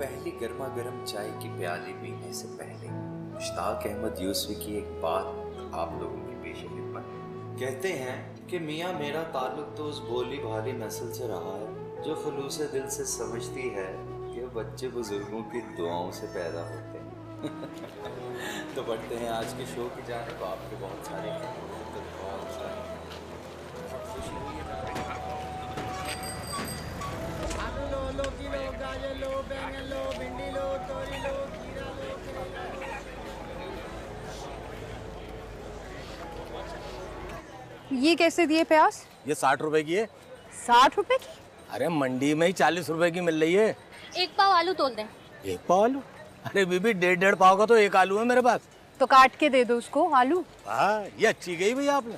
पहली गर्मा गर्म चाय की प्याली पीने से पहले मुश्ताक अहमद यूसुफी की एक बात आप लोगों की पेश खिदमत। कहते हैं कि मियाँ मेरा ताल्लुक तो उस भोली भाली नस्ल से रहा है जो खुलूस दिल से समझती है कि बच्चे बुजुर्गों की दुआओं से पैदा होते हैं। तो बढ़ते हैं आज के शो की जानिब। आपके बहुत सारे लो किलो गाजर लो बैंगन लो भिंडी लो तोरी लो खीरा लो करेला लो। ये कैसे दिए प्याज? ये 60 रुपए की है। 60 रुपए की? अरे मंडी में ही 40 रुपए की मिल रही है। एक पाव आलू तोल दें। एक पाव आलू? अरे बीबी 1.5 पाव का तो एक आलू है मेरे पास। तो काट के दे दो उसको आलू। हाँ ये अच्छी गई भैया आपने।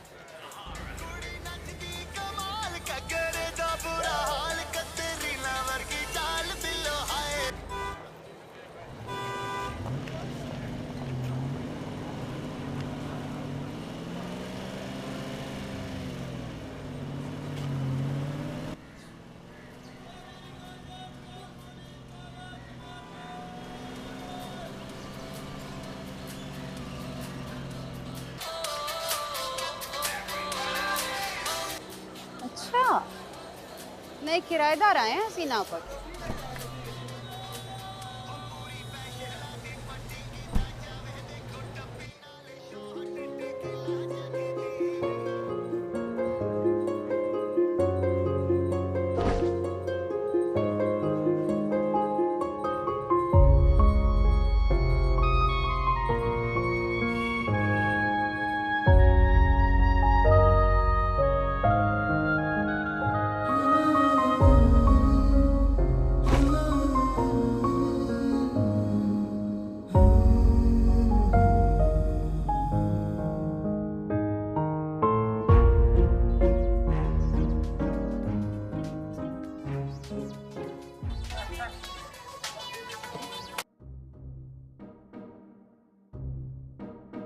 अच्छा, नए किराएदार आए हैं हसीना पर।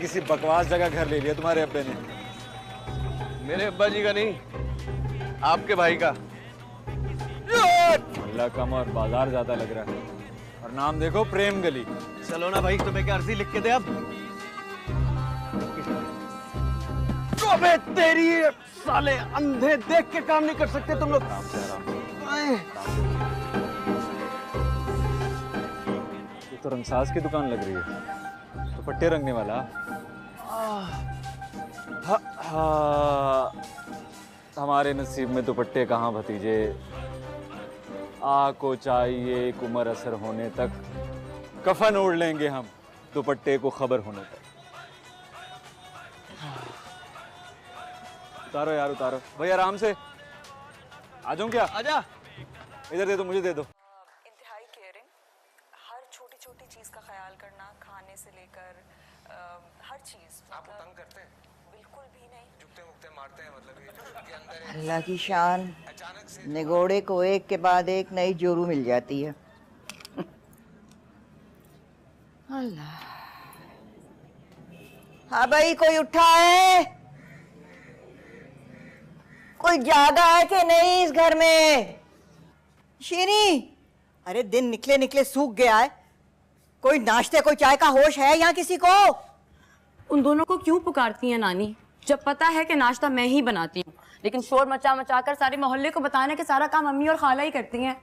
किसी बकवास जगह घर ले लिया तुम्हारे अब्बे ने। मेरे अब्बा जी का नहीं, आपके भाई का। अल्लाह कम और बाजार ज्यादा लग रहा है। और नाम देखो प्रेम गली। चलो ना भाई, तुम्हें क्या अर्जी लिख के दे अब। अबे तेरी साले अंधे देख के काम नहीं कर सकते तुम लोग। ये तो रंगसाज की दुकान लग रही है। तो पट्टे रंगने वाला। हमारे नसीब में दुपट्टे कहाँ भतीजे। को चाहिए एक उम्र असर होने तक, कफन ओढ़ लेंगे हम दुपट्टे को खबर होने तक। उतारो यार उतारो। भाई आराम से आ जाऊं क्या? आजा। इधर दे दो, मुझे दे दो। इंतहाई केयरिंग, हर छोटी छोटी चीज का ख्याल करना, खाने से लेकर हर चीज। आपको तंग करते हैं? बिल्कुल भी नहीं। जुगते मुक्ते मारते हैं, मतलब ये के अंदर अल्लाह की शान, निगोड़े को एक के बाद एक नई जोरू मिल जाती है। अल्लाह। हाँ भाई, कोई उठा है? कोई जागा है कि नहीं इस घर में? शीनी, अरे दिन निकले निकले सूख गया है। कोई नाश्ते कोई चाय का होश है यहाँ किसी को? उन दोनों को क्यों पुकारती हैं नानी, जब पता है कि नाश्ता मैं ही बनाती हूँ, लेकिन शोर मचा मचा कर सारे मोहल्ले को बताना कि सारा काम अम्मी और खाला ही करती हैं।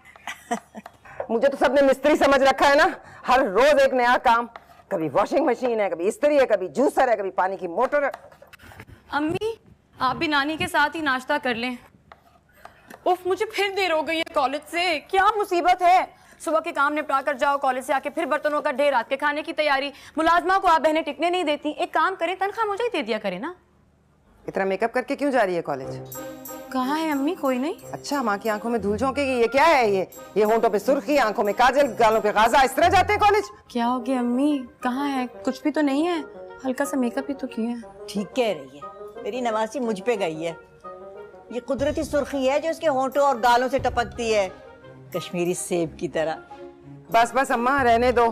मुझे तो सबने मिस्त्री समझ रखा है ना। हर रोज एक नया काम, कभी वॉशिंग मशीन है, कभी इस्त्री है, कभी जूसर है, कभी पानी की मोटर है। अम्मी आप भी नानी के साथ ही नाश्ता कर लें। उफ, मुझे फिर देर हो गई है कॉलेज से। क्या मुसीबत है, सुबह के काम निपटा कर जाओ, कॉलेज से आके फिर बर्तनों का ढेर, रात के खाने की तैयारी। मुलाजमा को आप बहनें टिकने नहीं देती। एक काम करें, तनख्वाह मुझे ही दे दिया करे ना। इतना मेकअप करके क्यों जा रही है कॉलेज? कहाँ है अम्मी? कोई नहीं। अच्छा, माँ की आंखों में धूल झोंकेगी? ये क्या है? ये होंठों पे सुर्खी, आंखों में काजल, गालों पे गाजा, इस तरह जाते हैं कॉलेज? क्या हो गया अम्मी? कहाँ है? कुछ भी तो नहीं है, हल्का सा मेकअप ही तो किया है। ठीक कह रही है, मेरी नवासी मुझ पे गई है। ये कुदरती सुर्खी है जो उसके होंठों और गालों से टपकती है, कश्मीरी सेब की तरह। बस बस अम्मा, रहने दो।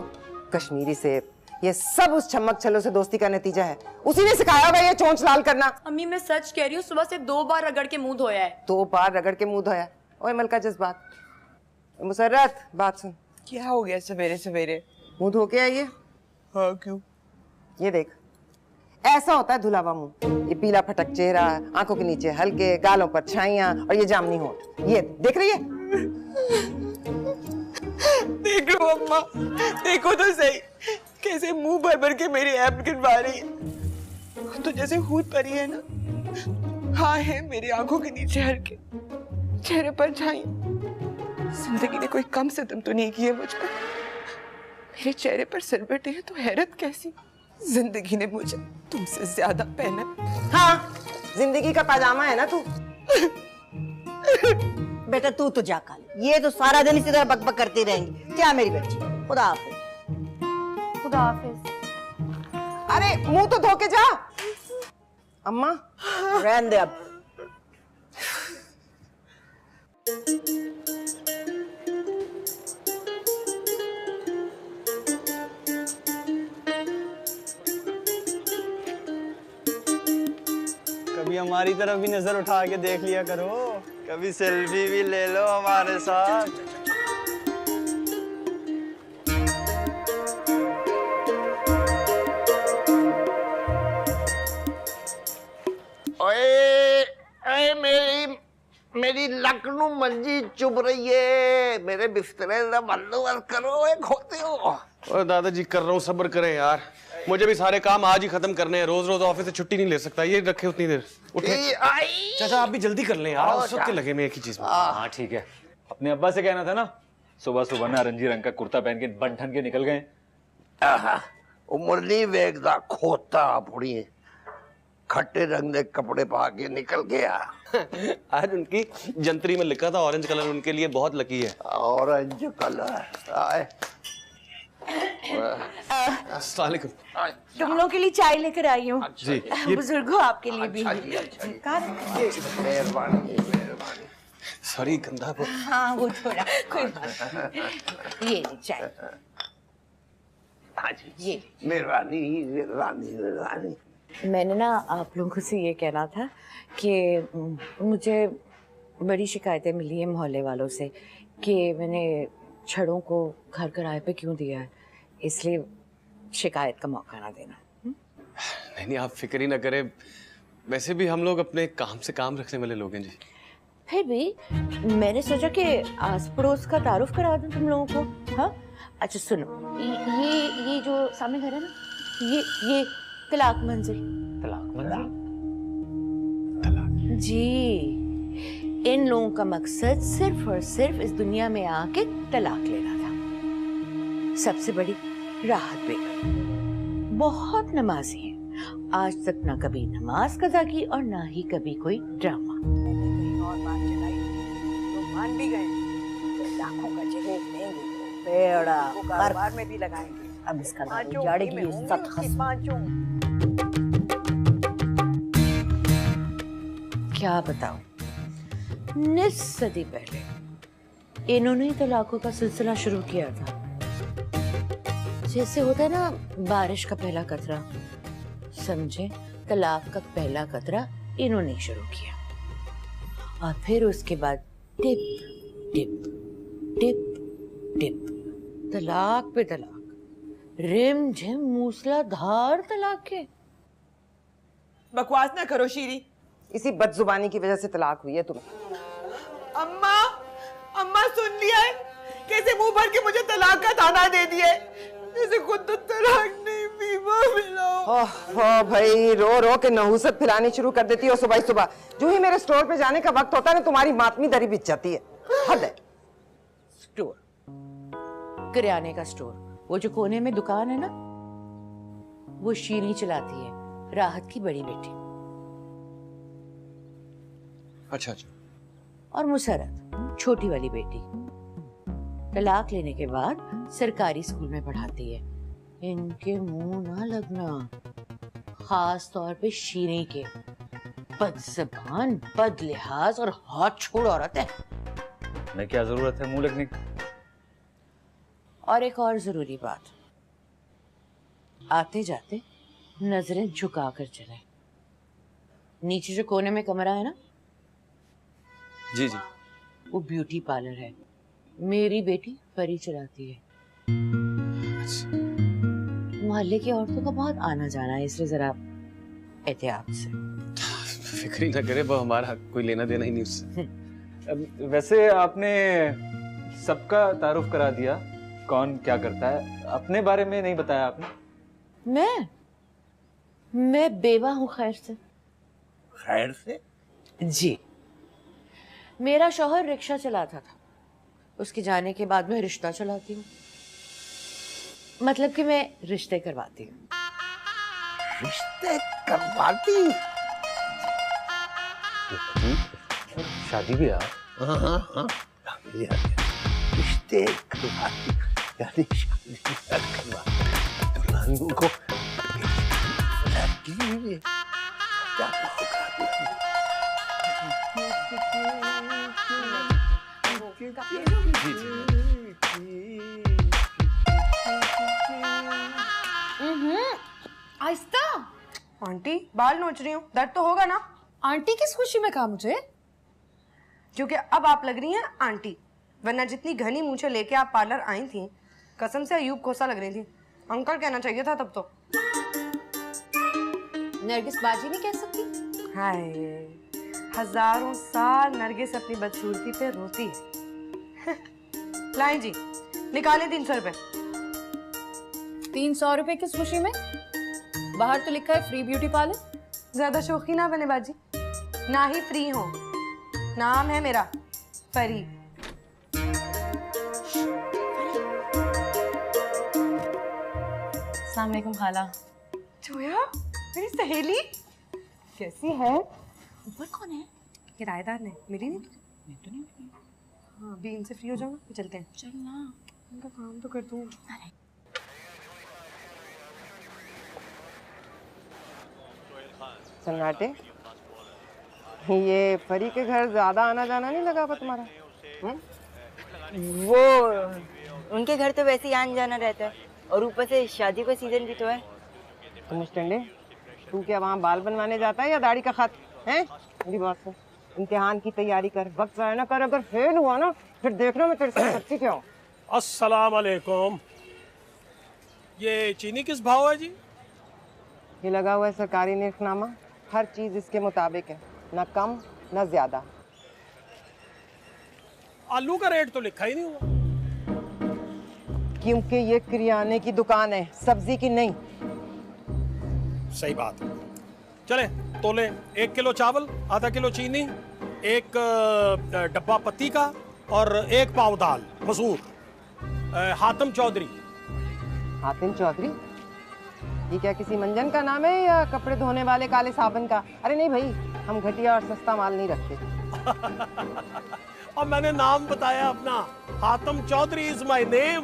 कश्मीरी सेब, ये सब उस छमक छल्लों से दोस्ती का नतीजा है। उसी ने सिखाया होगा ये चोंच लाल करना। अम्मी मैं सच कह रही हूँ, सुबह से 2 बार रगड़ के मुंह धोया है। 2 बार रगड़ के मुंह धोया? ओए मलका जज्बात, मुसर्रत बात सुन। क्या हो गया सवेरे सवेरे? मुंह धो के आइए। हाँ क्यों? ये देख, ऐसा होता है धुलावा मुंह। ये पीला फटक चेहरा, आंखों के नीचे हल्के, गालों पर छाइयां और ये जामनी होंठ। ये देख रही है? देख लो अम्मा, देखो तो सही कैसे मुंह भर भर के मेरी ऐप गिनवा रही है। तो जैसे हूट परी है ना, हाँ है मेरी आंखों के नीचे हल्के, चेहरे पर छाइयां। जिंदगी ने कोई कम सितम तो नहीं किए मुझ पर। मेरे चेहरे पर सिलवटें हैं तो हैरत कैसी। जिंदगी ने मुझे तुमसे ज्यादा पहना। हाँ, जिंदगी का पाजामा है ना तू। बेटा तू तो जा काले, ये तो सारा दिन इसी तरह बकबक करती रहेंगी। क्या मेरी बच्ची, खुदा हाफिज। खुदा हाफिज। अरे मुंह तो धो के जा। अम्मा रहने दे अब। कभी हमारी तरफ भी नजर उठा के देख लिया करो, कभी सेल्फी भी ले लो हमारे साथ। ओए ओए मेरी लकनू मंजी चुभ रही है। मेरे बिस्तरे का बंदोबस्त करो, एक होते हो। और दादाजी कर रहा हूँ, सब्र करें यार, मुझे भी सारे काम आज ही खत्म करने हैं। रोज रोज ऑफिस से छुट्टी नहीं ले सकता। ये रखे उतनी देर। उठे चाचा, आप भी जल्दी कर लें यार, सबके लगे में एक ही चीज में। हाँ ठीक है, अपने अब्बा से कहना था ना, सुबह सुबह नारंगी रंग का कुर्ता पहन के बन ठन के निकल गए। उम्र नहीं वेगदा, खोता बुढ़ी खट्टे रंग के कपड़े पा के निकल गया। आज उनकी जंतरी में लिखा था ऑरेंज कलर उनके लिए बहुत लकी है। ऑरेंज कलर आए। अस्सलाम वालेकुम। तुम लोगों के लिए चाय लेकर आई हूँ। जी, बुजुर्गों आपके लिए भी। मेहरबानी मेहरबानी। सॉरी गंदा वो। हाँ वो थोड़ा कोई बात नहीं। ये ली चाय। हाँ जी, मेहरबानी मेहरबानी मेहरबानी। मैंने ना आप लोगों से ये कहना था कि मुझे बड़ी शिकायतें मिली है मोहल्ले वालों से कि मैंने छड़ों को घर किराए पे क्यों दिया है, इसलिए शिकायत का मौका ना देना। नहीं आप फिक्र ही ना करें, वैसे भी हम लोग अपने काम से काम रखने वाले लोग हैं जी। फिर भी मैंने सोचा कि आस पड़ोस का तारुफ करा दूं तुम लोगों को। हाँ अच्छा सुनो, ये जो सामने घर है ना, ये तलाक मंजिल। तलाक मंजिल? जी, इन लोगों का मकसद सिर्फ और सिर्फ इस दुनिया में आके तलाक लेना था। सबसे बड़ी राहत बेगम बहुत नमाजी है, आज तक ना कभी नमाज कज़ा की और ना ही कभी कोई ड्रामा। और बात चलाई तो मान भी गए, तो लाखों का जहेज लेंगे, पेड़ा कारोबार में भी लगाएंगे। अब इसका नाम उजाड़ेगी सब क्या बताऊं, निस सदी पहले इन्होंने तलाकों का सिलसिला शुरू किया था। जैसे होता है ना बारिश का पहला कतरा, समझे, तलाक का पहला कतरा इन्होंने शुरू किया और फिर उसके बाद टिप टिप टिप टिप, तलाक पे तलाक, रिम झिम मूसलाधार तलाक के। बकवास ना करो शीरी, इसी बदजुबानी की वजह से तलाक हुई है तुम्हें। अम्मा अम्मा सुन लिया है कैसे मुंह भर के मुझे तलाक का ताना दे दिया है, जैसे खुद तो तलाक नहीं बीमा मिला। ओह भाई, रो रो के नहुसत फैलानी शुरू कर देती हो सुबह सुबह। जो ही मेरे स्टोर पे जाने का वक्त होता है ना, तुम्हारी मातमी दरी बिछ जाती है। हद है। स्टोर, किराने का स्टोर, वो जो कोने में दुकान है ना, वो शीरी चलाती है, राहत की बड़ी बेटी। अच्छा अच्छा। और मुसरत छोटी वाली बेटी तलाक लेने के बाद सरकारी स्कूल में पढ़ाती है। इनके मुंह ना लगना, खास तौर पे शीरी के। बदज़बान, बदलिहाज और हाथ छोड़ औरत है। मैं क्या जरूरत है मुंह लगने की? और एक और जरूरी बात, आते जाते नजरें झुका कर चले। नीचे जो कोने में कमरा है ना, जी जी, वो ब्यूटी पार्लर है। मेरी बेटी परी चलाती है। मोहल्ले की औरतों का बहुत आना जाना है, इसलिए जरा एहतियात से। फिक्र ही ना करे, वो हमारा कोई लेना देना ही नहीं उससे। वैसे आपने सबका तारुफ करा दिया, कौन क्या करता है, अपने बारे में नहीं बताया आपने। मैं बेवा हूँ खैर से। खैर से? जी, मेरा शौहर रिक्शा चलाता था, उसके जाने के बाद मैं रिश्ता चलाती हूँ, मतलब कि मैं रिश्ते करवाती हूँ। रिश्ते करवाती? शादी भी आप? हाँ हाँ हाँ, रिश्ते करवाती यानी शादी करवाती दुल्हनों को क्या आहिस्ता। आंटी बाल नोच रही हूँ, दर्द तो होगा ना? आंटी किस खुशी में कहा मुझे? क्योंकि अब आप लग रही हैं आंटी, वरना जितनी घनी मूंछें लेके आप पार्लर आई थी, कसम से अयूब खोसा लग रही थी। अंकल कहना चाहिए था तब तो। नरगिस बाजी नहीं कह सकती? हाय, हजारों साल नरगिस अपनी बदसूरती पे रोती है। लाएं जी, निकालें 300 रुपए। 300 रुपए किस खुशी में? बाहर तो लिखा है फ्री ब्यूटी पार्लर। ज्यादा शौकी ना बने बाजी, ना ही फ्री हो। नाम है मेरा परी। अस्सलाम वालेकुम खाला। जोया, मेरी सहेली कैसी है? ऊपर कौन है? किराएदार ने, मिली नहीं? मैं तो नहीं मिली। हाँ, अभी इनसे फ्री हो जाओ ना, फिर चलते हैं। चल ना, इनका काम तो कर दूँ। सन्नाटे, ये परी के घर ज्यादा आना जाना नहीं लगा हुआ तुम्हारा? वो उनके घर तो वैसे ही आन जाना रहता है, और ऊपर से शादी का सीजन भी तो है। तुम स्टैंडे, तू क्या वहाँ बाल बनवाने जाता है या दाढ़ी का खत है? मेरी बात सुन, इम्तिहान की तैयारी कर, वक्त जाया ना कर। अगर फेल हुआ ना फिर देखना मैं तेरे से सच्ची क्या हूँ। अस्सलाम वालेकुम। ये चीनी किस भाव है जी? ये लगा हुआ है सरकारी निर्खनामा, हर चीज इसके मुताबिक है, ना कम ना ज्यादा। आलू का रेट तो लिखा ही नहीं हुआ। क्योंकि ये किराने की दुकान है, सब्जी की नहीं। सही बात है। चले तोले, 1 किलो चावल, आधा किलो चीनी, 1 डब्बा पत्ती का और 1 पाव दाल मसूर। हातिम चौधरी। हातिम चौधरी? ये क्या किसी मंजन का नाम है या कपड़े धोने वाले काले साबन का? अरे नहीं भाई, हम घटिया और सस्ता माल नहीं रखते। और मैंने नाम बताया अपना, Hatim Chaudhary is my name.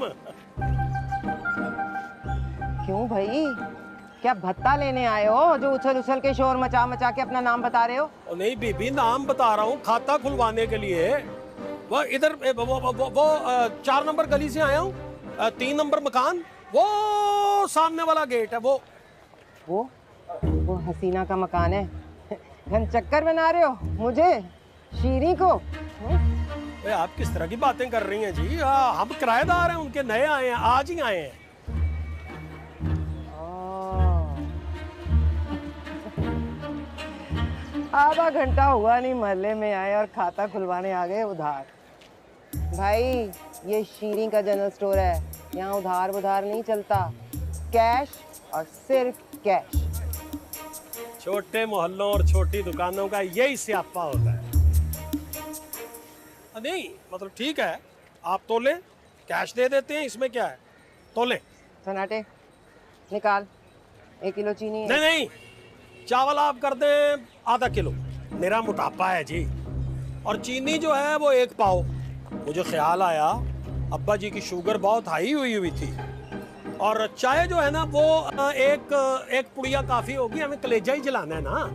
क्यों भाई, क्या भत्ता लेने आए हो जो उछल उछल के शोर मचा मचा के अपना नाम बता रहे हो? नहीं बीबी, नाम बता रहा हूँ खाता खुलवाने के लिए। वो इधर वो 4 नंबर गली से आया हूँ, 3 नंबर मकान, वो सामने वाला गेट है। वो हसीना का मकान है। घन चक्कर बना रहे हो मुझे, शीरी को? आप किस तरह की बातें कर रही हैं जी? हम किराएदार हैं, उनके नए आए हैं, आज ही आए हैं। आधा घंटा हुआ नहीं मोहल्ले में आए और खाता खुलवाने आ गए उधार। भाई ये शीरी का जनरल स्टोर है, यहाँ उधार बुधार नहीं चलता, कैश और सिर्फ कैश। छोटे मोहल्लों और छोटी दुकानों का यही स्यापा होता है। नहीं मतलब ठीक है, आप तोले, कैश दे देते हैं, इसमें क्या है, तोले। सन्नाटे, निकाल 1 किलो चीनी। नहीं नहीं, चावल आप कर दें आधा किलो, मेरा मोटापा है जी। और चीनी जो है वो 1 पाव। मुझे ख्याल आया अब्बा जी की शुगर बहुत हाई हुई थी। और चाय जो है ना वो एक पुड़िया काफी होगी, हमें कलेजा ही जलाना है ना।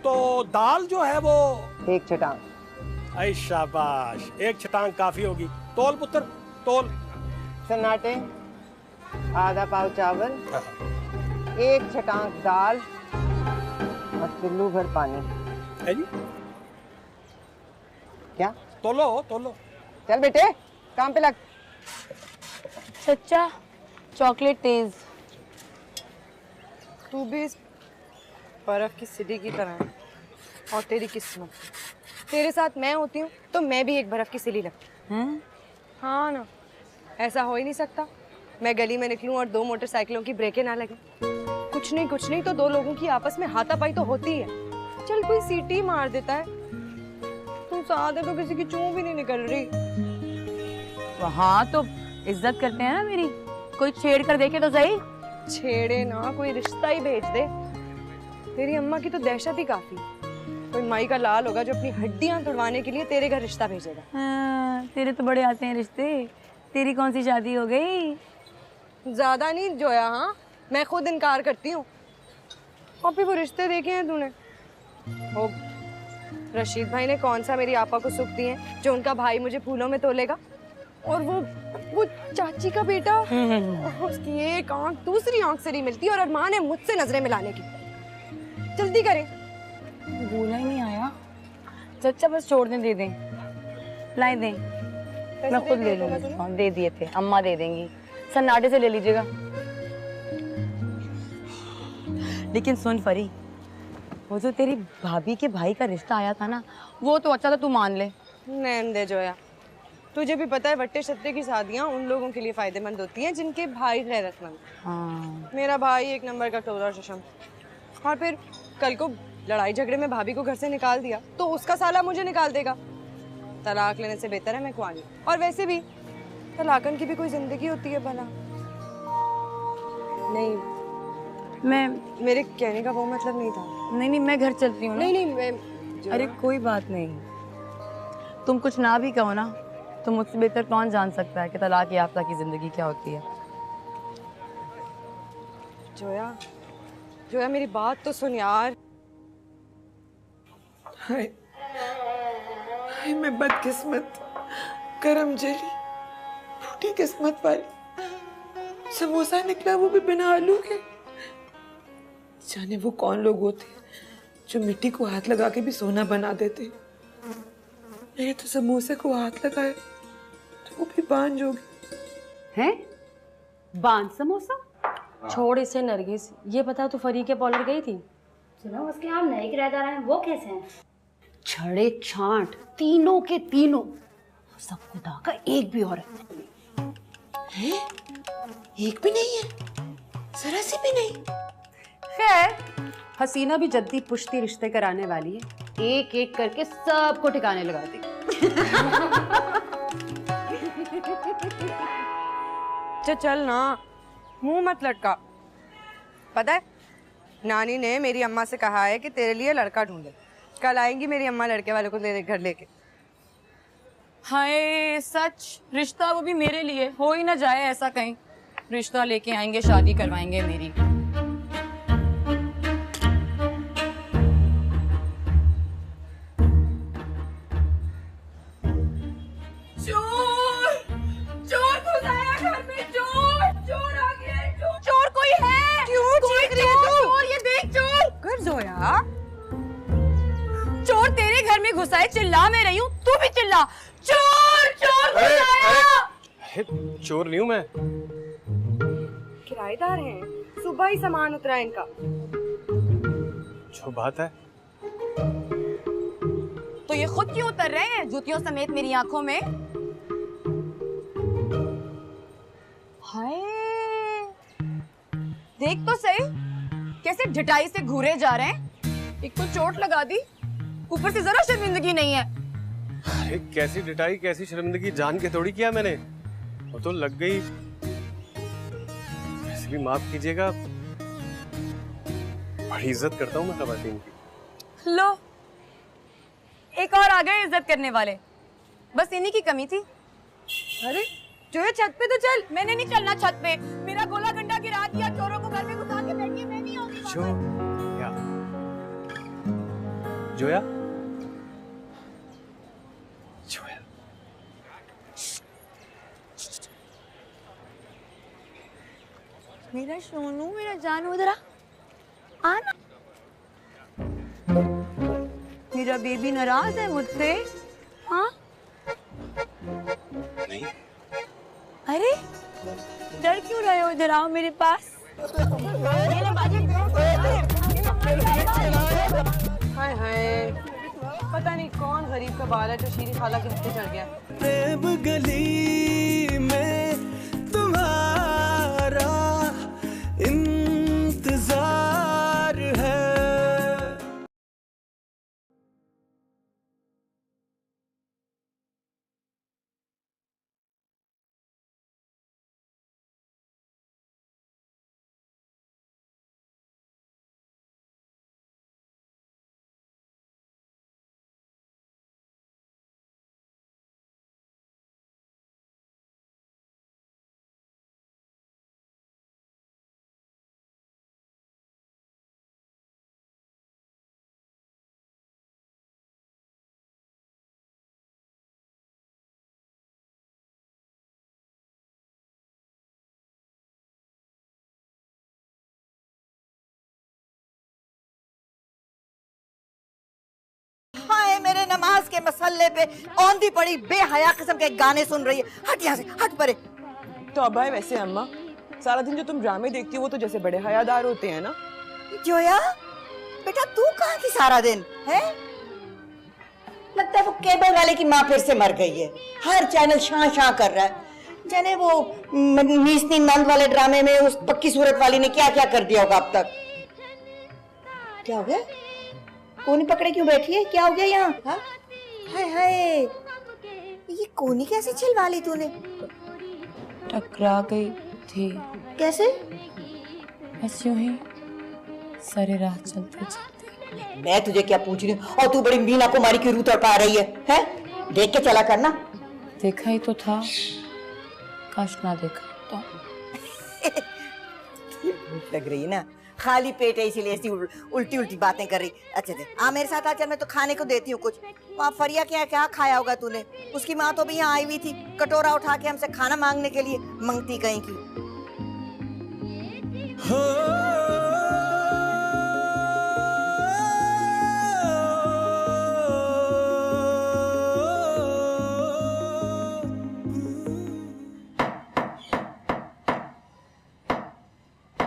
तो दाल जो है वो 1 छटांग। ऐ शाबाश, 1 छटांग काफी होगी। तोल पुत्र तोल। सन्नाटे, आधा पाव चावल, 1 छटांग दाल और पिल्लू भर पानी। है जी? क्या? तोलो तोलो। चल बेटे, काम पे लग। सच्चा चॉकलेट तेज। तू भी इस बर्फ की सिटी की तरह है और तेरी किस्मत, तेरे साथ मैं होती हूँ तो मैं भी एक बर्फ की सिली लगती हूँ। हाँ ना, ऐसा हो ही नहीं सकता मैं गली में निकलूं और दो मोटरसाइकिलों की ब्रेकें ना लगे। कुछ नहीं तो दो लोगों की आपस में हाथापाई तो होती है। चल कोई सीटी मार देता है, तू साथ है तो किसी की चूं भी नहीं निकल रही। हाँ तो इज्जत करते हैं ना मेरी, कोई छेड़ कर देखे तो सही। छेड़े ना, कोई रिश्ता ही भेज दे। तेरी अम्मा की तो दहशत ही काफी। कोई माई का लाल होगा जो अपनी हड्डियां तोड़वाने के लिए तेरे घर रिश्ता भेजेगा। हाँ, तेरे तो बड़े आते हैं रिश्ते। तेरी कौन सी शादी हो गई? ज्यादा नहीं जोया। हाँ, मैं खुद इनकार करती हूँ। और फिर वो रिश्ते देखे हैं तूने? वो रशीद भाई ने कौन सा मेरी आपा को सुख दिए जो उनका भाई मुझे फूलों में तोलेगा? और वो चाची का बेटा, उसकी एक आंख दूसरी आंख से नहीं मिलती और अरमान है मुझसे नजरें मिलाने की। जल्दी करें। बोला ही नहीं आया। चच्चा बस छोड़ दें, दे दें, लाई दें, मैं खुद ले लूंगी। हाँ, दे दिए थे, अम्मा दे देंगी, सन्नाटे से ले लीजिएगा। लेकिन सुन फरी, वो जो तेरी भाभी के भाई का रिश्ता आया था ना, वो तो अच्छा था, तू मान ले। नैन दे जोया, तुझे भी पता है वट्टे सत्ते की शादियां उन लोगों के लिए फायदेमंद होती हैं जिनके भाई गैरतमंद। हाँ। मेरा भाई एक नंबर का टोरा शशम, और फिर कल को लड़ाई झगड़े में भाभी को घर से निकाल दिया तो उसका साला मुझे निकाल देगा। तलाक लेने से बेहतर है मैं कुंवारी। और वैसे भी तलाकन की भी कोई जिंदगी होती है भला। नहीं, मेरे कहने का वो मतलब नहीं था। नहीं, मैं घर चलती हूँ। नहीं, मैं अरे कोई बात नहीं, तुम कुछ ना भी कहो ना, तो मुझसे बेहतर कौन जान सकता है कि तलाक याफ्ता की जिंदगी क्या होती है। जोया मेरी बात तो सुन यार। हाय मैं बदकिस्मत, करम जली, फूटी किस्मत वाली। समोसा निकला वो भी बिना आलू के। जाने वो कौन लोग होते जो मिट्टी को हाथ लगा के भी सोना बना देते। मैंने तो समोसे को हाथ लगाया तो वो भी बांझ हो गई। हैं? बांझ समोसा? छोड़ इसे नरगिस, ये बता तू फरी के पॉलर गई थी? सुनो, उसके यहाँ नए किराएदार हैं, वो कैसे हैं? छड़े छांट, तीनों के तीनों, सब खुदा का एक भी औरत है? एक भी नहीं है, जरा सी भी नहीं। खैर, हसीना भी जल्दी पुश्ती रिश्ते कराने वाली है, एक एक करके सबको ठिकाने लगा दी। चल ना, मुंह मत लटका। पता है नानी ने मेरी अम्मा से कहा है कि तेरे लिए लड़का ढूंढे। कल आएंगी मेरी अम्मा लड़के वाले को तेरे घर लेके। हाय सच, रिश्ता वो भी मेरे लिए। हो ही ना जाए ऐसा कहीं, रिश्ता लेके आएंगे, शादी करवाएंगे मेरी। चोर घुस आया घर में, चोर आ गया। चोर कोई है? क्यों चीख रही है तू? चोर, ये देख चोर। कर जोया, चोर तेरे घर में घुसा है, चिल्ला मैं रही हूँ, तू भी चिल्ला। चोर घुस आया। चोर नहीं हूँ मैं, किराएदार हैं, सुबह ही सामान उतरा इनका। जो बात है तो ये खुद क्यों उतर रहे हैं जूतियों समेत मेरी आंखों में? हाय देख तो सही, कैसे ढिठाई से घूरे जा रहे हैं। एक तो चोट लगा दी, ऊपर से जरा शर्मिंदगी नहीं है। अरे कैसी डिटाई, कैसी शर्मिंदगी, जान के थोड़ी किया मैंने, वो तो लग गई। वैसे भी माफ कीजिएगा, बड़ी इज्जत करता हूँ मैं खवातीन की। लो, एक और आ गए इज्जत करने वाले, बस इन्हीं की कमी थी। अरे जो है छत पे तो चल। मैंने नहीं चलना छत पे, मेरा गोला गंडा गिरा दिया, चोरों को घर में घुसा के बैठी, मैं नहीं आऊंगी। जोया, मेरा सोनू, मेरा जानू, इधर आना। मेरा बेबी नाराज है मुझसे। हाँ नहीं? अरे डर क्यों रहे हो? इधर आओ मेरे पास। हाय हाय, पता नहीं कौन गरीब का बाल है जो शीरी खाला के हत्थे चढ़ गया। प्रेम गली में तुम्हारा इंतजार है। हाय मेरे नमाज के मसल्ले पे औंधी पड़ी बेहया किस्म के गाने सुन रही है। हट यहाँ से, हट परे। तो अब है वैसे अम्मा, सारा दिन जो तुम ड्रामे देखती हो वो तो जैसे बड़े हयादार होते हैं ना। जोया बेटा तू कहाँ थी सारा दिन है? लगता है वो केबल वाले की माँ फिर से मर गई है। हर चैनल शां शां कर रहा है। जाने वो नीसनी नंद वाले ड्रामे में उस पक्की सूरत वाली ने क्या क्या कर दिया होगा अब तक। क्या हो गया? कोनी पकड़े क्यों बैठी है? क्या हो गया यहाँ? हाय हाय, ये कोनी कैसे छिलवा ली तूने? टकरा गई थी। कैसे? ऐसे ही सारे राह चलते चलते। मैं तुझे क्या पूछ रही हूँ और तू बड़ी मीना कुमारी की रूह तड़पा रही है? हैं? देख के चला करना। देखा ही तो था, काश ना देखा तो। भूख लग रही है ना, खाली पेट है इसीलिए ऐसी उल्टी उल्टी बातें कर रही। अच्छा दे आ मेरे साथ, आकर मैं तो खाने को देती हूँ कुछ। वहाँ फरिया क्या क्या खाया होगा तूने? उसकी माँ तो भी यहाँ आई हुई थी कटोरा उठा के हमसे खाना मांगने के लिए, मंगती कहीं की।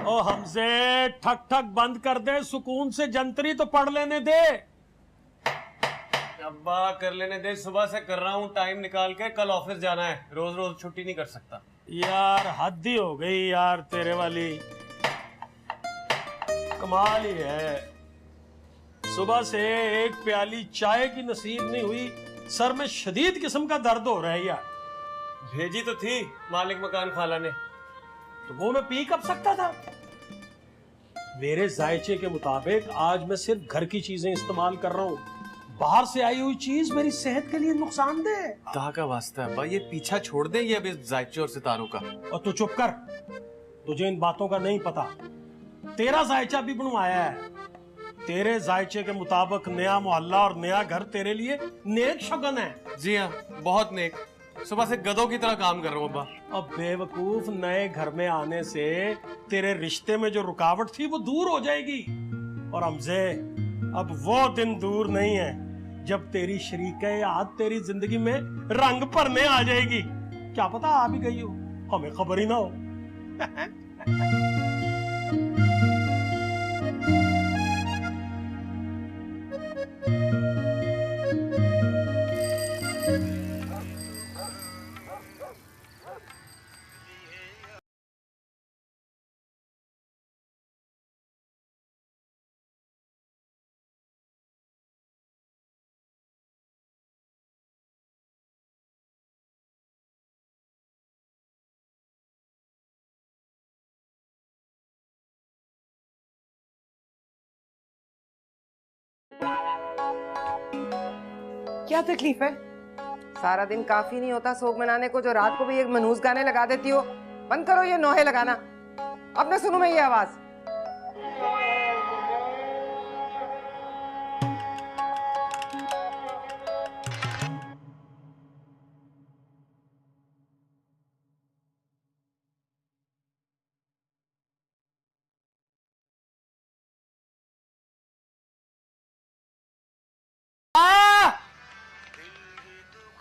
ओ हमसे ठक ठक बंद कर दे, सुकून से जंतरी तो पढ़ लेने दे। अब्बा कर लेने दे, सुबह से कर रहा हूँ टाइम निकाल के, कल ऑफिस जाना है, रोज रोज छुट्टी नहीं कर सकता। यार हद ही हो गई यार तेरे वाली, कमाल ही है। सुबह से एक प्याली चाय की नसीब नहीं हुई, सर में शदीद किस्म का दर्द हो रहा है यार। भेजी तो थी मालिक मकान खाला ने, तो वो मैं पी कब सकता था? मेरे जायचे के मुताबिक आज मैं सिर्फ घर की चीजें इस्तेमाल कर रहा हूँ, बाहर से आई हुई चीज मेरी सेहत के लिए नुकसानदेह। खुदा का वास्ता है अब्बा, ये पीछा छोड़ दे ये अभी जायचे और सितारों का। और तू चुप कर, तुझे इन बातों का नहीं पता। तेरा जायचा भी बनवाया है, तेरे जायचे के मुताबिक नया मोहल्ला और नया घर तेरे लिए नेक शगन है। जी हाँ, बहुत नेक। सुबह से गधों की तरह काम कर रहा हूँ अब्बा। अब बेवकूफ, नए घर में आने से तेरे रिश्ते में जो रुकावट थी वो दूर हो जाएगी। और हमसे अब वो दिन दूर नहीं है जब तेरी शरीक-ए-याद तेरी जिंदगी में रंग भरने आ जाएगी। क्या पता आ भी गई हो, हमें खबर ही ना हो। क्या तकलीफ है? सारा दिन काफी नहीं होता सोग मनाने को, जो रात को भी एक मनहूस गाने लगा देती हो। बंद करो ये नोहे लगाना, अब ना सुनूं मैं ये आवाज।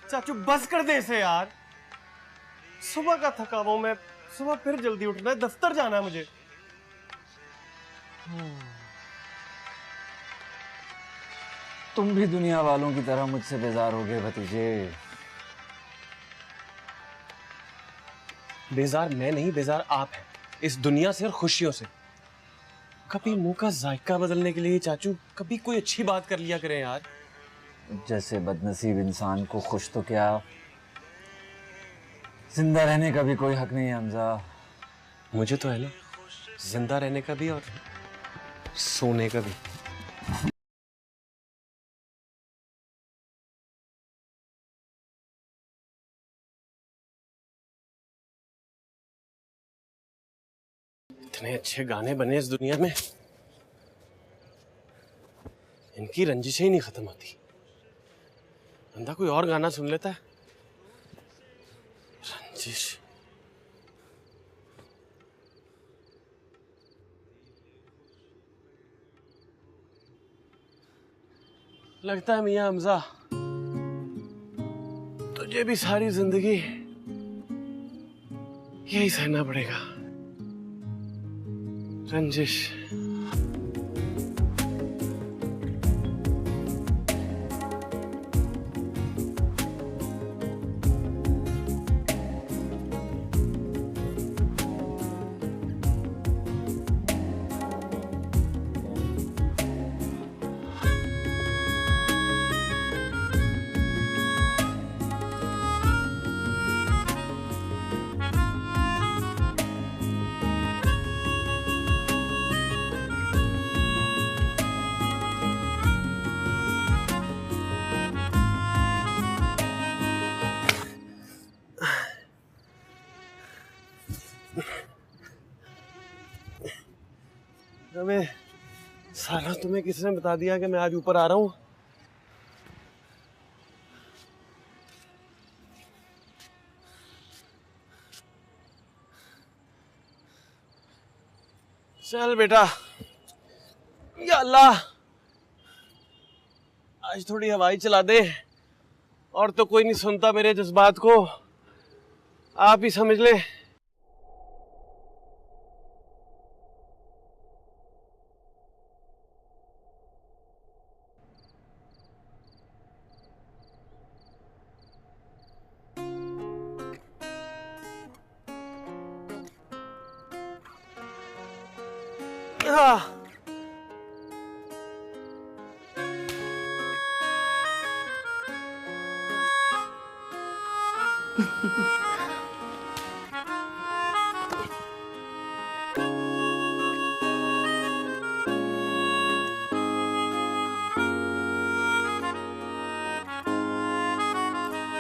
चाचू बस कर दे इसे यार। सुबह का थका हुआ मैं, सुबह फिर जल्दी उठना है, दफ्तर जाना है मुझे। तुम भी दुनिया वालों की तरह मुझसे बेजार हो गए भतीजे। बेजार मैं नहीं, बेजार आप हैं इस दुनिया से और खुशियों से। कभी मुंह का जायका बदलने के लिए चाचू कभी कोई अच्छी बात कर लिया करें यार। जैसे बदनसीब इंसान को खुश तो क्या, जिंदा रहने का भी कोई हक नहीं है हमजा। मुझे तो है ना, जिंदा रहने का भी और सोने का भी। इतने अच्छे गाने बने इस दुनिया में, इनकी रंजिशें ही नहीं खत्म होती। बंदा कोई और गाना सुन लेता है। रंजिश लगता है मियां हमजा तुझे भी सारी जिंदगी यही सहना पड़ेगा। रंजिश अबे साला, तुम्हें किसने बता दिया कि मैं आज ऊपर आ रहा हूँ? चल बेटा, या अल्लाह आज थोड़ी हवाई चला दे। और तो कोई नहीं सुनता मेरे जज्बात को, आप ही समझ ले।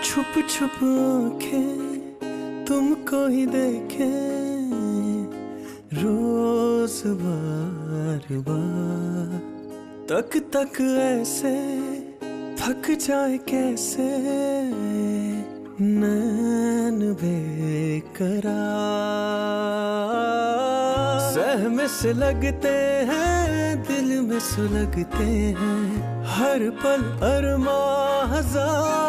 छुप छुप आंखें तुमको ही देखें रोज बार बार, तक तक ऐसे थक जाए कैसे नैन बेकरार। सहम से लगते हैं, दिल में सुलगते हैं, हर पल अरमां हजार।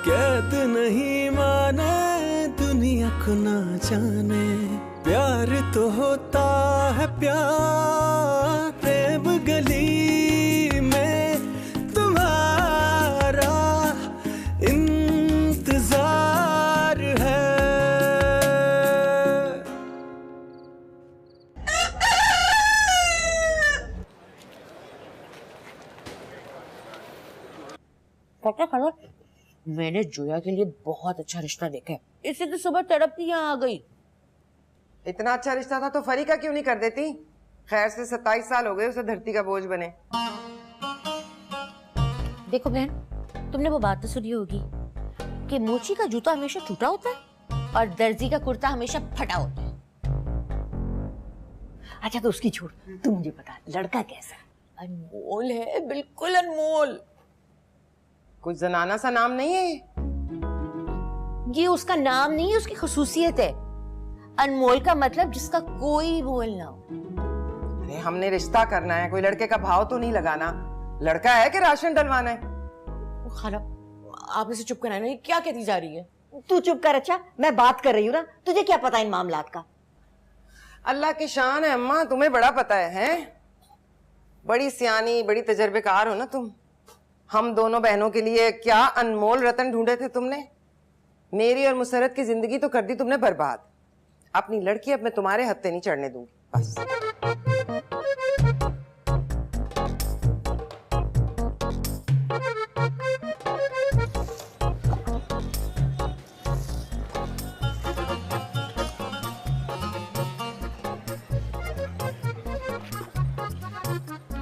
कैद नहीं माने दुनिया को ना जाने, प्यार तो होता है प्यार। प्रेम गली में तुम्हारा इंतजार है। डॉक्टर खनौत, मैंने जोया के लिए बहुत अच्छा रिश्ता देखा है, इससे तो सुबह तड़पती यहाँ आ गई। इतना अच्छा रिश्ता था तो फरीका क्यों नहीं कर देती? खैर से 27 साल हो गए उसे धरती का बोझ बने। देखो बहन, तुमने वो बात तो सुनी होगी कि मोची का जूता हमेशा टूटा होता है और दर्जी का कुर्ता हमेशा फटा होता है। अच्छा तो उसकी छोड़, तू मुझे बता लड़का कैसा है? अनमोल है, बिल्कुल अनमोल। कुछ जनाना सा नाम नहीं है ये उसका नाम नहीं है, उसकी खुसूसियत है। अनमोल का मतलब जिसका कोई मोल ना हो। अरे हमने रिश्ता करना है, कोई लड़के का भाव तो नहीं लगाना। लड़का है कि राशन डलवाना है? खाला, आप इसे चुप कराना, ये क्या कहती जा रही है? तू चुप कर। अच्छा मैं बात कर रही हूँ ना, तुझे क्या पता इन मामलात का? अल्लाह की शान है अम्मा, तुम्हें बड़ा पता है, हैं? बड़ी सियानी, बड़ी तजर्बेकार हो ना तुम। हम दोनों बहनों के लिए क्या अनमोल रतन ढूंढे थे तुमने। मेरी और मुसरत की जिंदगी तो कर दी तुमने बर्बाद। अपनी लड़की अब मैं तुम्हारे हत्थे नहीं चढ़ने दूंगी, बस।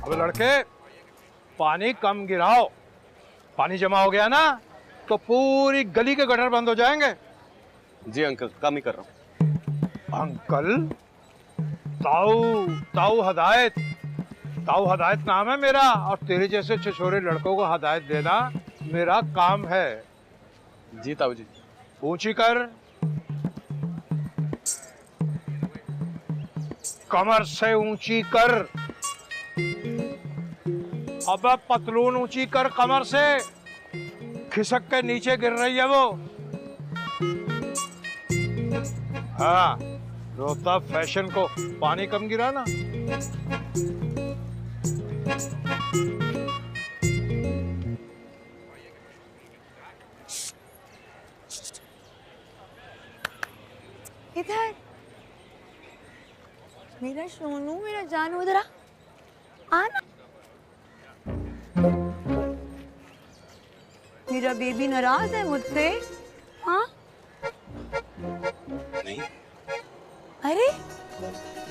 अब लड़के पानी कम गिराओ। पानी जमा हो गया ना तो पूरी गली के गटर बंद हो जाएंगे। जी अंकल, कम ही कर रहा हूँ। अंकल? ताऊ हदायत नाम है मेरा, और तेरे जैसे छिछोरे लड़कों को हदायत देना मेरा काम है। जी ताऊ जी। ऊंची कर, कमर से ऊंची कर। अब पतलून ऊंची कर कमर से, खिसक के नीचे गिर रही है वो। हाँ, रोता फैशन को पानी कम गिरा ना। इधर मेरा सोनू, मेरा जानू, इधर आना। मेरा बेबी नाराज है मुझसे? हाँ? नहीं। अरे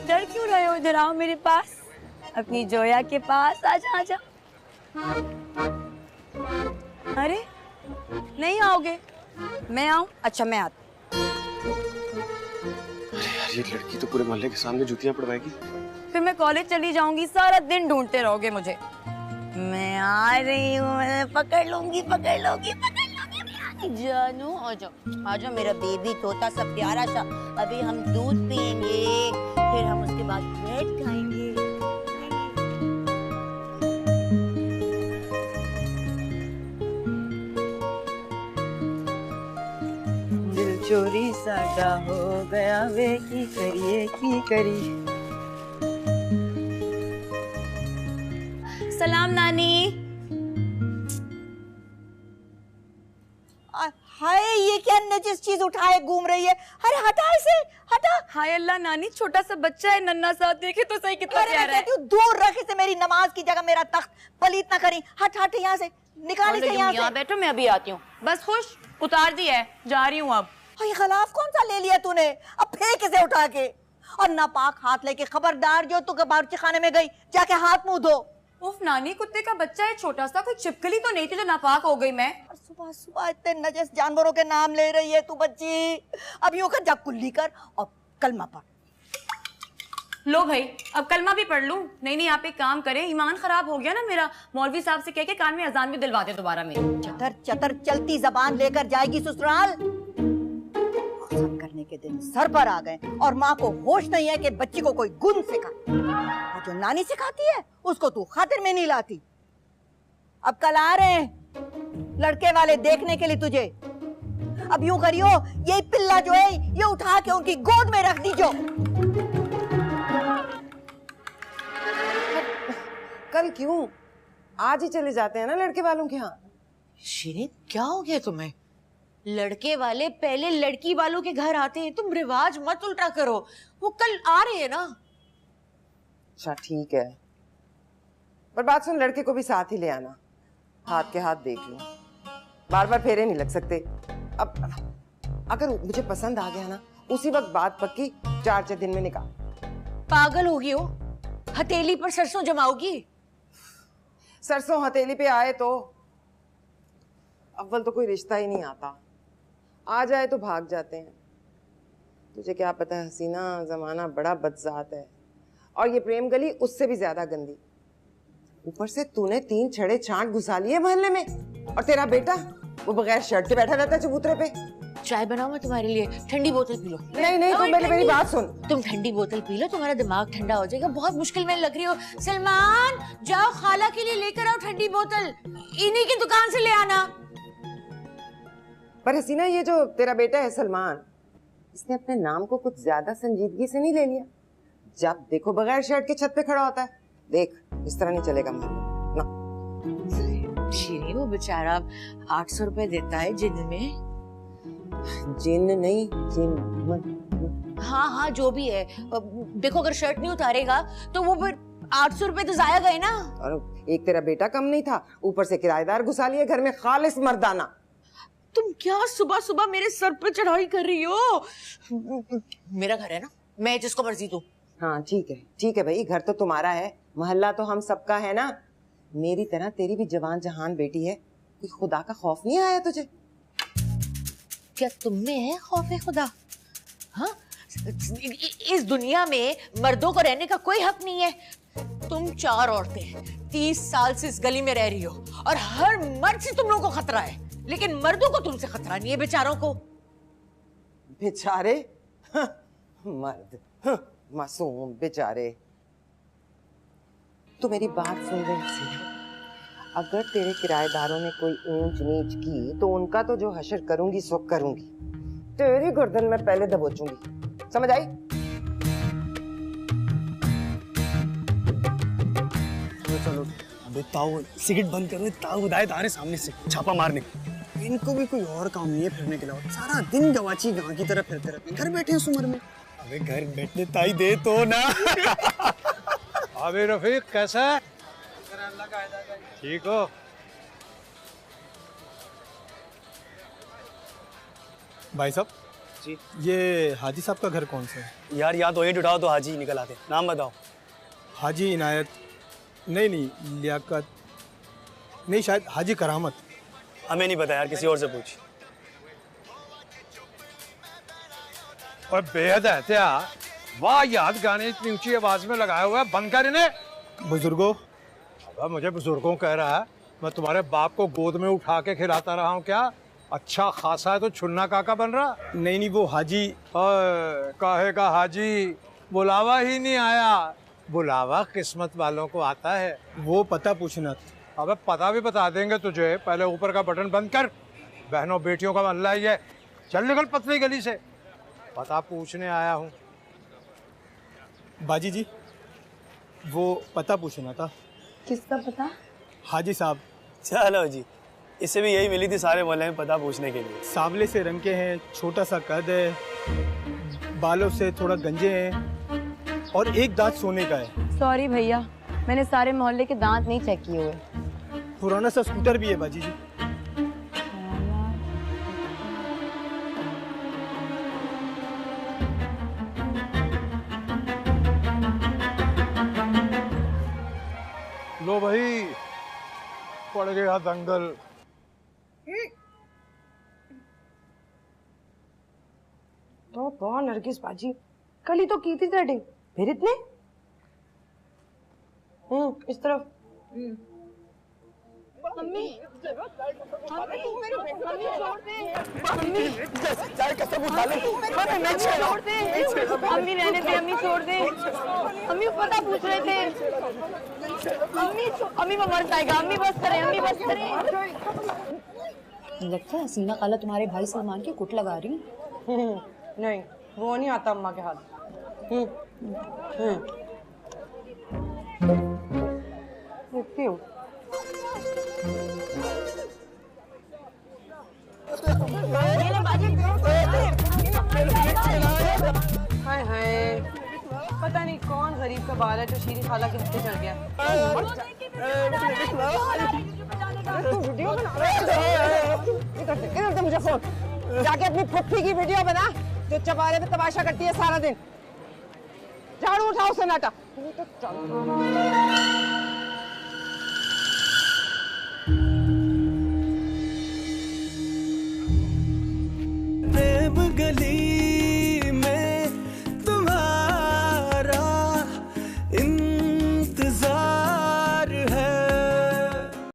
डर क्यों रहे हो? इधर आओ मेरे पास, अपनी जोया के पास। आजा आजा। अरे नहीं आओगे? मैं आऊं? अच्छा मैं आती। अरे यार, ये लड़की तो पूरे मोहल्ले के सामने जूतियां पड़वाएगी। फिर मैं कॉलेज चली जाऊंगी, सारा दिन ढूंढते रहोगे मुझे। मैं आ रही हूँ, मैं पकड़ लूंगी। जानू आजा मेरा बेबी तोता सा प्यारा सा। अभी हम दूध पियेंगे, फिर हम उसके बाद ब्रेड खाएंगे। दिल चोरी साडा हो गया वे, की करिए की करी। सलाम नानी। हाय, ये क्या नजिस चीज उठाए घूम रही है? अरे हटा इसे, हटा। हाय अल्लाह नानी, छोटा सा बच्चा है, नन्ना सा, देखे तो सही कितना प्यारा है। दूर रख इसे, मेरी नमाज की जगह मेरा तख्त पलीत ना करी। हट यहाँ से, निकाल इसे यहाँ से। बैठो, मैं अभी आती हूँ। बस खुश, उतार दी है, जा रही हूँ अब। ये खिलाफ कौन सा ले लिया तूने? अब फेंक इसे उठा के, और नापाक हाथ लेके। खबरदार जो तू बावर्ची खाने में गई, जाके हाथ मुंह धो। उफ नानी, कुत्ते का बच्चा है छोटा सा, कोई छिपकली तो नहीं थी जो नापाक हो गई। मैं सुबह सुबह इतने नजस जानवरों के नाम ले रही है तू बच्ची। अब यूं कर, जा कुल्ली कर और कलमा पढ़। लो भाई, अब कलमा भी पढ़ लूं? नहीं, आप एक काम करें, ईमान खराब हो गया ना मेरा। मौलवी साहब से कह के कान में अजान भी दिलवा दे दोबारा मेरी। चतर चतर चलती जबान लेकर जाएगी ससुराल। सब करने के दिन सर पर आ गए, और माँ को होश नहीं है कि बच्ची को कोई गुण सिखा। और जो नानी सिखाती है उसको तू खातिर में नहीं लाती। अब कल आ रहे हैं लड़के वाले देखने के लिए तुझे। अब यूं करियो, ये पिल्ला जो है ये उठा के उनकी गोद में रख दीजो। कल क्यों? आज ही चले जाते हैं ना लड़के वालों के यहाँ। शिरीन, क्या हो गया तुम्हें? लड़के वाले पहले लड़की वालों के घर आते हैं, तुम रिवाज मत उल्टा करो। वो कल आ रहे हैं ना। अच्छा ठीक है, पर बात सुन, लड़के को भी साथ ही ले आना। हाथ के हाथ देख लो, बार बार फेरे नहीं लग सकते। अब अगर मुझे पसंद आ गया ना, उसी वक्त बात पक्की, 4 दिन में निकाल। पागल होगी हो? हथेली पर सरसों जमाओगी? सरसों हथेली पे आए तो अव्वल तो कोई रिश्ता ही नहीं आता, आ जाए तो भाग जाते हैं। तुझे क्या पता है हसीना, जमाना बड़ा बदजात है, और ये प्रेम गली उससे भी ज्यादा गंदी। ऊपर से तूने 3 छड़े छांट घुसा लिए मोहल्ले में, और तेरा बेटा वो बगैर शर्ट के बैठा रहता है चबूतरे पे। चाय बनाओ मैं तुम्हारे लिए, ठंडी बोतल पी लो। नहीं, तुम मेरी बात सुन। तुम ठंडी बोतल पी लो, तुम्हारा दिमाग ठंडा हो जाएगा। बहुत मुश्किल में लग रही हो। सलमान, जाओ खाला के लिए लेकर आओ ठंडी बोतल, इन्हीं की दुकान से ले आना। पर हसीना, ये जो तेरा बेटा है सलमान, इसने अपने नाम को कुछ ज्यादा संजीदगी से नहीं ले लिया? जब देखो बगैर शर्ट के छत पे खड़ा होता है। देख, इस तरह नहीं चलेगा ना। शीरी, वो बेचारा 800 रुपए देता है जिन में। जिन नहीं, जिन। हाँ हाँ, जो भी है। देखो, अगर शर्ट नहीं उतारेगा तो वो फिर 800 रुपए तो जाया गए ना। और एक तेरा बेटा कम नहीं था, ऊपर से किराएदार घुसा लिए घर में, खालिस मर्दाना। तुम क्या सुबह सुबह मेरे सर पे चढ़ाई कर रही हो? मेरा घर है ना, मैं जिसको मर्जी दूं। हाँ ठीक है भाई, घर तो तुम्हारा है, मोहल्ला तो हम सबका है ना। मेरी तरह तेरी भी जवान जहान बेटी है, कोई खुदा का खौफ नहीं आया तुझे? क्या तुम में है खौफ खुदा? हाँ, इस दुनिया में मर्दों को रहने का कोई हक नहीं है। तुम 4 औरतें 30 साल से इस गली में रह रही हो और हर मर्द से तुम लोगों को खतरा है, लेकिन मर्दों को तुमसे खतरा नहीं है, बेचारों को। बेचारे? मर्द, मासूम बेचारे। तू मेरी बात सुन रही थी? अगर तेरे किराएदारों ने कोई ऊंच नीच की तो उनका तो जो हशर करूंगी सो करूंगी। तेरी गर्दन में पहले दबोचूंगी, समझ आई? चलो अबे ताऊ, सिगरेट बंद करो। ताऊ हिदायत आ रहे सामने से छापा मारने। इनको भी कोई और काम नहीं है फिरने के अलावा। सारा दिन गवाची गांव की तरह फिरते रहते हैं। घर बैठे हैं इस उम्र में। अबे घर बैठने ताई दे तो ना। अबे रफीक, कैसा है? ठीक हो? भाई साहब जी, ये हाजी साहब का घर कौन सा है? यार, या तो ईंट उठाओ तो हाजी निकल आते। नाम बताओ। हाजी इनायत नहीं, लियाकत नहीं, शायद हाजी करामत। हमें नहीं पता यार, किसी और से पूछ। और बेहद एहतियात, वाह याद गाने इतनी ऊंची आवाज में लगाया हुआ है, बंद कर इन्हें। बुजुर्गों, अब मुझे बुजुर्गों कह रहा है? मैं तुम्हारे बाप को गोद में उठा के खिलाता रहा हूँ क्या? अच्छा खासा है तो छुन्ना काका बन रहा? नहीं, वो हाजी। काहे का हाजी? बुलावा ही नहीं आया। बुलावा किस्मत वालों को आता है। वो पता पूछना था। अबे पता भी बता देंगे तुझे, पहले ऊपर का बटन बंद कर। बहनों बेटियों का मल्ला ही है। चल निकल पतली गली से, पता पूछने आया हूँ। बाजी जी, वो पता पूछना था। किसका पता? हाजी साहब। चलो जी, इससे भी यही मिली थी सारे मोहल्ले में पता पूछने के लिए। सांवले से रंग के हैं, छोटा सा कद है, बालों से थोड़ा गंजे हैं और एक दांत सोने का है। सॉरी भैया, मैंने सारे मोहल्ले के दांत नहीं चेक किए हुए। पुराना सा स्कूटर भी है बाजी जी। लो भाई, पड़ गया दंगल। तो बहुत नरगिस बाजी, कल ही तो की थी थ्रेडिंग, फिर इतने? इस तरफ। मम्मी, अम्मी रहने दे, अम्मी छोड़ दे। अम्मी पता पूछ रहे थे। अम्मी वो मर जाएगा। अम्मी बस करें, अम्मी बस करें। लगता है हसीना खाला तुम्हारे भाई सलमान की कुट लगा रही है। नहीं, वो नहीं आता अम्मा के हाथ। क्यों? हाय हाय, पता नहीं कौन गरीब का बाल है जो शीरी खाला के हत्थे चढ़ गया। वीडियो बना, मुझे फोन जाके अपनी फुफ्फी की वीडियो बना जो चबारे में तमाशा करती है सारा दिन। झाड़ू उठाओ सन्नाटा।